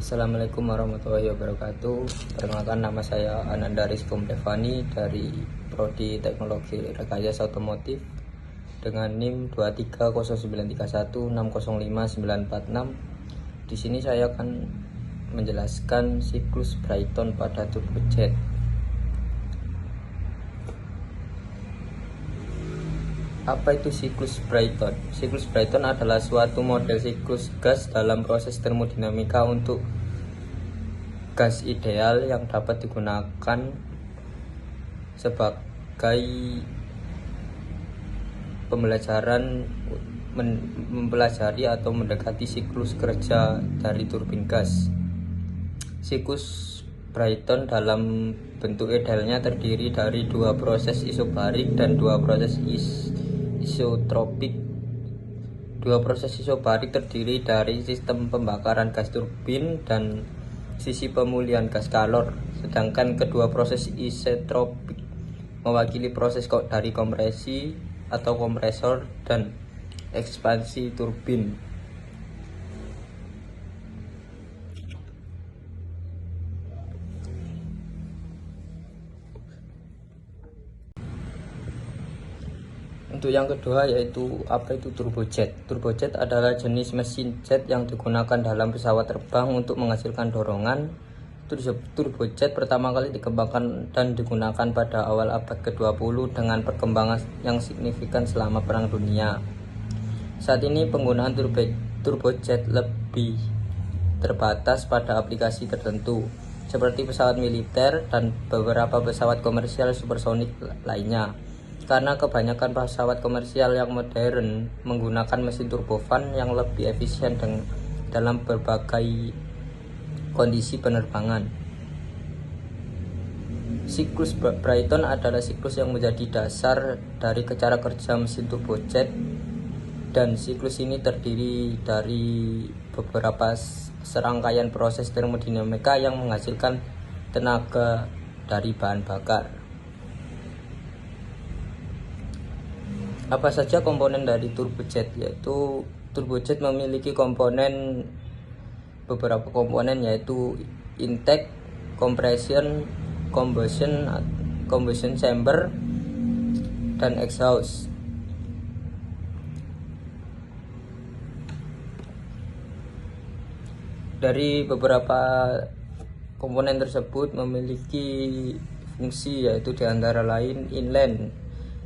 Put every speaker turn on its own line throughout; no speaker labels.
Assalamualaikum warahmatullahi wabarakatuh. Perkenalkan, nama saya Ananda Rizkum Devani dari Prodi Teknologi Rekayasa Otomotif dengan NIM 2309316059946. Di sini saya akan menjelaskan siklus Brighton pada turbojet. Apa itu siklus Brighton? Siklus Brighton adalah suatu model siklus gas dalam proses termodinamika untuk gas ideal yang dapat digunakan sebagai pembelajaran mempelajari atau mendekati siklus kerja dari turbin gas. Siklus Brighton dalam bentuk idealnya terdiri dari dua proses isobarik dan dua proses isotropik. Dua proses isobarik terdiri dari sistem pembakaran gas turbin dan sisi pemulihan gas kalor, sedangkan kedua proses isotropik mewakili proses dari kompresi atau kompresor dan ekspansi turbin. Untuk yang kedua yaitu apa itu turbojet. Turbojet adalah jenis mesin jet yang digunakan dalam pesawat terbang untuk menghasilkan dorongan. Turbojet pertama kali dikembangkan dan digunakan pada awal abad ke-20 dengan perkembangan yang signifikan selama Perang Dunia. Saat ini penggunaan turbojet lebih terbatas pada aplikasi tertentu seperti pesawat militer dan beberapa pesawat komersial supersonik lainnya. Karena kebanyakan pesawat komersial yang modern menggunakan mesin turbofan yang lebih efisien dalam berbagai kondisi penerbangan. Siklus Brighton adalah siklus yang menjadi dasar dari cara kerja mesin turbojet, dan siklus ini terdiri dari beberapa serangkaian proses termodinamika yang menghasilkan tenaga dari bahan bakar. Apa saja komponen dari turbojet? Yaitu turbojet memiliki beberapa komponen yaitu intake, compression, combustion chamber, dan exhaust. Dari beberapa komponen tersebut memiliki fungsi, yaitu diantara lain inline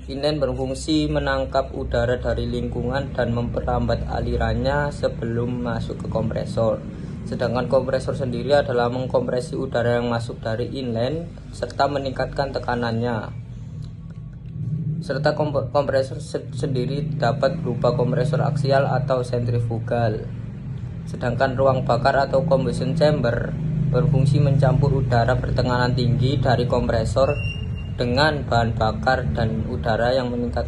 berfungsi menangkap udara dari lingkungan dan memperlambat alirannya sebelum masuk ke kompresor. Sedangkan kompresor sendiri adalah mengkompresi udara yang masuk dari inline serta meningkatkan tekanannya. Serta kompresor sendiri dapat berupa kompresor aksial atau sentrifugal. Sedangkan ruang bakar atau combustion chamber berfungsi mencampur udara bertekanan tinggi dari kompresor dengan bahan bakar dan udara yang meningkat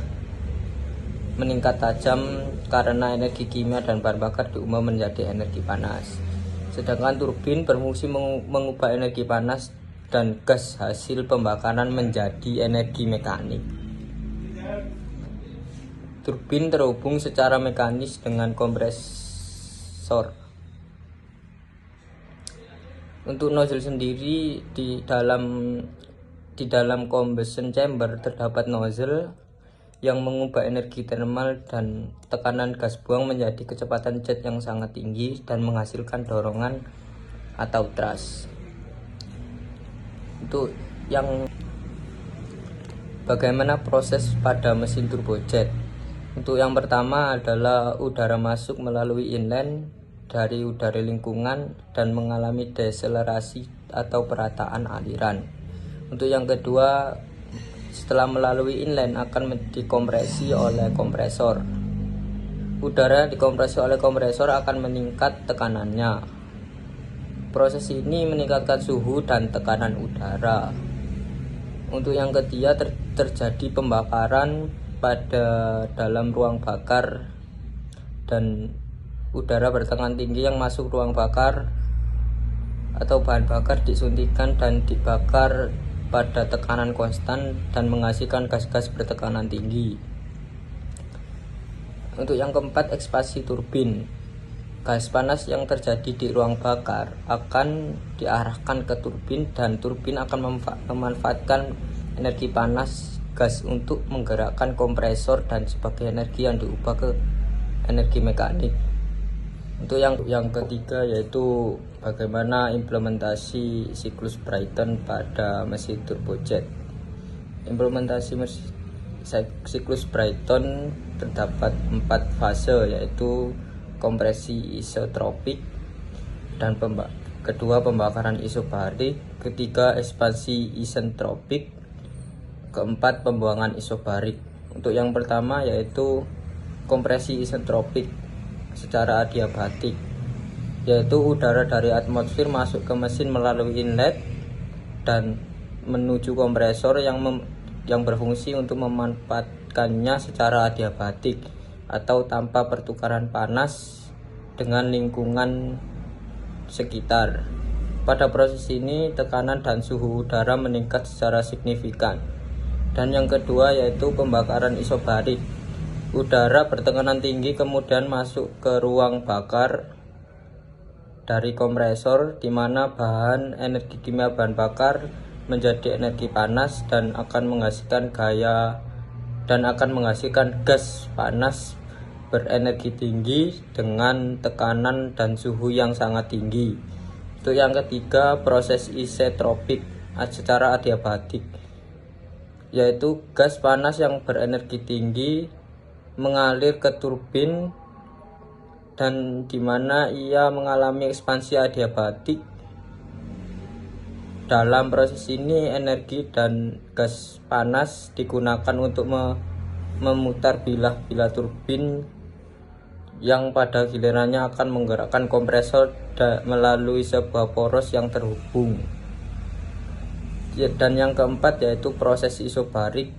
tajam karena energi kimia dan bahan bakar diubah menjadi energi panas. Sedangkan turbin berfungsi mengubah energi panas dan gas hasil pembakaran menjadi energi mekanik. Turbin terhubung secara mekanis dengan kompresor. Untuk nozzle sendiri, di dalam combustion chamber terdapat nozzle yang mengubah energi thermal dan tekanan gas buang menjadi kecepatan jet yang sangat tinggi dan menghasilkan dorongan atau thrust. Untuk yang bagaimana proses pada mesin turbojet? Untuk yang pertama adalah udara masuk melalui inline dari udara lingkungan dan mengalami deselerasi atau perataan aliran. Untuk yang kedua, setelah melalui inline akan dikompresi oleh kompresor. Udara dikompresi oleh kompresor akan meningkat tekanannya. Proses ini meningkatkan suhu dan tekanan udara. Untuk yang ketiga, terjadi pembakaran pada dalam ruang bakar dan udara bertekanan tinggi yang masuk ruang bakar atau bahan bakar disuntikan dan dibakar pada tekanan konstan dan menghasilkan gas-gas bertekanan tinggi. Untuk yang keempat, ekspansi turbin. Gas panas yang terjadi di ruang bakar akan diarahkan ke turbin dan turbin akan memanfaatkan energi panas gas untuk menggerakkan kompresor dan sebagai energi yang diubah ke energi mekanik. Untuk yang ketiga yaitu bagaimana implementasi siklus Brayton pada mesin turbojet. Implementasi siklus Brayton terdapat 4 fase, yaitu kompresi isotropik, dan kedua pembakaran isobarik, ketiga ekspansi isentropik, keempat pembuangan isobarik. Untuk yang pertama yaitu kompresi isentropik secara adiabatik, yaitu udara dari atmosfer masuk ke mesin melalui inlet dan menuju kompresor yang berfungsi untuk memanfaatkannya secara adiabatik atau tanpa pertukaran panas dengan lingkungan sekitar. Pada proses ini tekanan dan suhu udara meningkat secara signifikan. Dan yang kedua yaitu pembakaran isobarik. Udara bertekanan tinggi kemudian masuk ke ruang bakar dari kompresor, di mana bahan energi kimia bahan bakar menjadi energi panas dan akan menghasilkan gas panas berenergi tinggi dengan tekanan dan suhu yang sangat tinggi. Untuk yang ketiga, proses isentropik secara adiabatik, yaitu gas panas yang berenergi tinggi mengalir ke turbin dan di mana ia mengalami ekspansi adiabatik. Dalam proses ini energi dan gas panas digunakan untuk memutar bilah-bilah turbin yang pada gilirannya akan menggerakkan kompresor melalui sebuah poros yang terhubung. Dan yang keempat yaitu proses isobarik,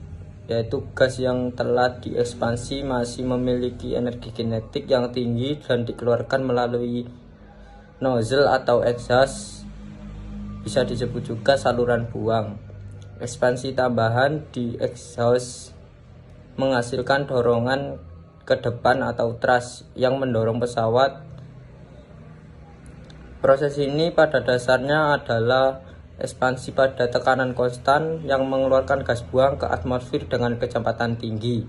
yaitu gas yang telah diekspansi masih memiliki energi kinetik yang tinggi dan dikeluarkan melalui nozzle atau exhaust, bisa disebut juga saluran buang. Ekspansi tambahan di exhaust menghasilkan dorongan ke depan atau thrust yang mendorong pesawat. Proses ini pada dasarnya adalah ekspansi pada tekanan konstan yang mengeluarkan gas buang ke atmosfer dengan kecepatan tinggi.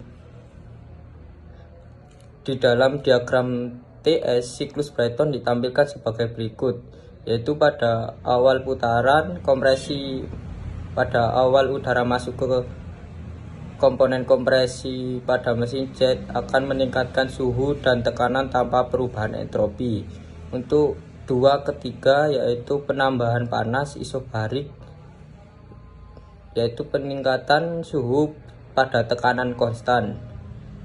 Di dalam diagram TS, siklus Brayton ditampilkan sebagai berikut, yaitu pada awal putaran kompresi, pada awal udara masuk ke komponen kompresi pada mesin jet akan meningkatkan suhu dan tekanan tanpa perubahan entropi. Untuk ketiga yaitu penambahan panas isobarik, yaitu peningkatan suhu pada tekanan konstan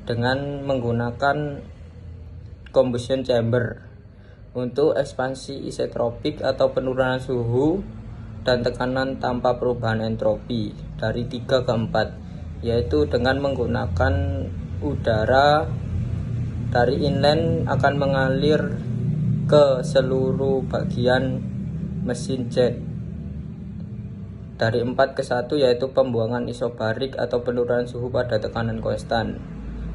dengan menggunakan combustion chamber. Untuk ekspansi isentropik atau penurunan suhu dan tekanan tanpa perubahan entropi dari 3 ke 4, yaitu dengan menggunakan udara dari inline akan mengalir ke seluruh bagian mesin jet. Dari 4 ke 1 yaitu pembuangan isobarik atau penurunan suhu pada tekanan konstan.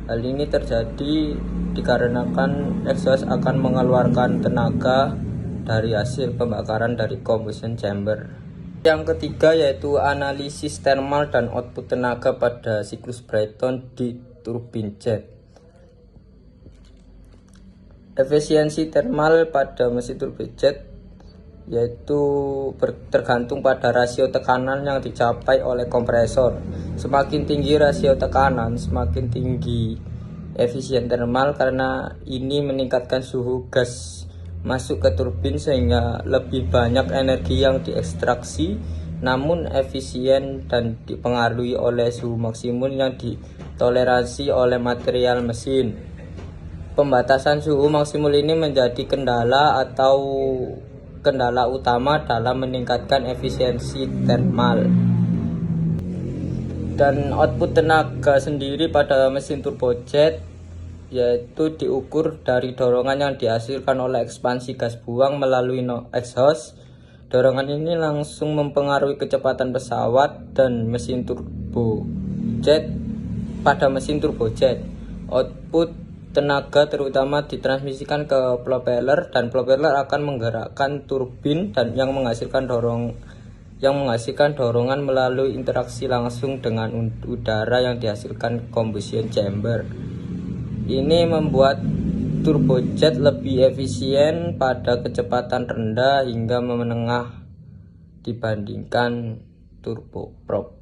Hal ini terjadi dikarenakan exhaust akan mengeluarkan tenaga dari hasil pembakaran dari combustion chamber. Yang ketiga yaitu analisis thermal dan output tenaga pada siklus Brayton di turbin jet. Efisiensi thermal pada mesin turbin jet yaitu tergantung pada rasio tekanan yang dicapai oleh kompresor. Semakin tinggi rasio tekanan, semakin tinggi efisien thermal, karena ini meningkatkan suhu gas masuk ke turbin sehingga lebih banyak energi yang diekstraksi, namun efisien dan dipengaruhi oleh suhu maksimum yang ditoleransi oleh material mesin. Pembatasan suhu maksimum ini menjadi kendala utama dalam meningkatkan efisiensi thermal. Dan output tenaga sendiri pada mesin turbojet yaitu diukur dari dorongan yang dihasilkan oleh ekspansi gas buang melalui exhaust. Dorongan ini langsung mempengaruhi kecepatan pesawat dan mesin turbojet. Pada mesin turbojet, output
tenaga terutama ditransmisikan ke propeller, dan propeller akan menggerakkan turbin dan yang menghasilkan dorongan melalui interaksi langsung dengan udara yang dihasilkan combustion chamber. Ini membuat turbojet lebih efisien pada kecepatan rendah hingga menengah dibandingkan turboprop.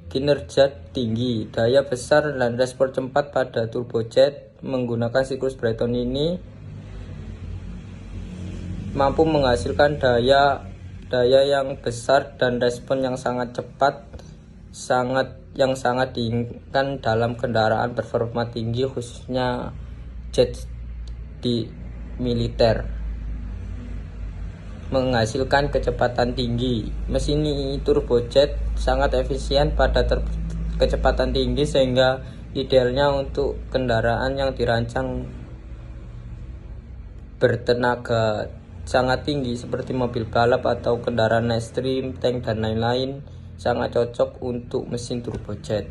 Kinerja tinggi, daya besar dan respon cepat pada turbojet menggunakan siklus Brayton ini mampu menghasilkan daya yang besar dan respon yang sangat cepat, yang sangat diinginkan dalam kendaraan performa tinggi, khususnya jet di militer. Menghasilkan kecepatan tinggi. Mesin turbojet sangat efisien pada kecepatan tinggi, sehingga idealnya untuk kendaraan yang dirancang bertenaga sangat tinggi seperti mobil balap atau kendaraan ekstrim, tank dan lain-lain, sangat cocok untuk mesin turbojet.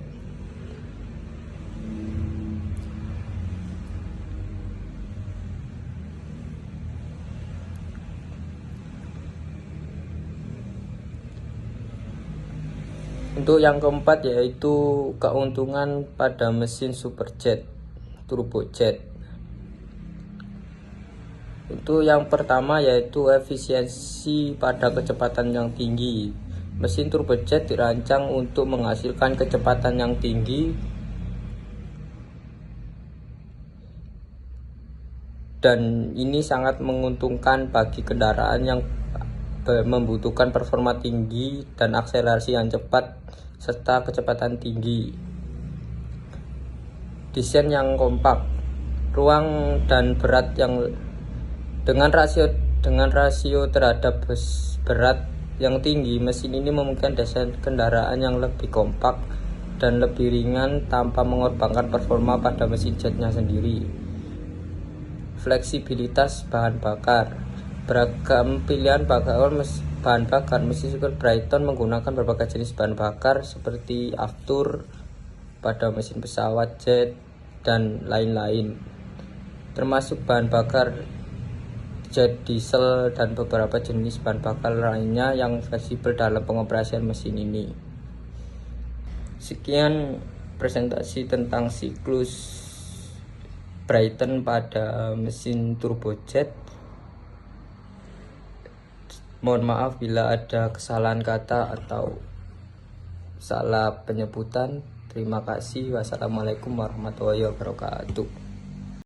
Untuk yang keempat yaitu keuntungan pada mesin superjet turbojet. Untuk yang pertama yaitu efisiensi pada kecepatan yang tinggi. Mesin turbojet dirancang untuk menghasilkan kecepatan yang tinggi dan ini sangat menguntungkan bagi kendaraan yang membutuhkan performa tinggi dan akselerasi yang cepat serta kecepatan tinggi. Desain yang kompak, ruang dan berat yang dengan rasio terhadap berat yang tinggi, mesin ini memungkinkan desain kendaraan yang lebih kompak dan lebih ringan tanpa mengorbankan performa pada mesin jetnya sendiri. Fleksibilitas bahan bakar, beragam pilihan bahan bakar. Mesin super Brayton menggunakan berbagai jenis bahan bakar seperti aftur pada mesin pesawat, jet, dan lain-lain, termasuk bahan bakar jet diesel dan beberapa jenis bahan bakar lainnya yang fleksibel dalam pengoperasian mesin ini. Sekian presentasi tentang siklus Brayton pada mesin turbojet. Mohon maaf bila ada kesalahan kata atau salah penyebutan. Terima kasih. Wassalamualaikum warahmatullahi wabarakatuh.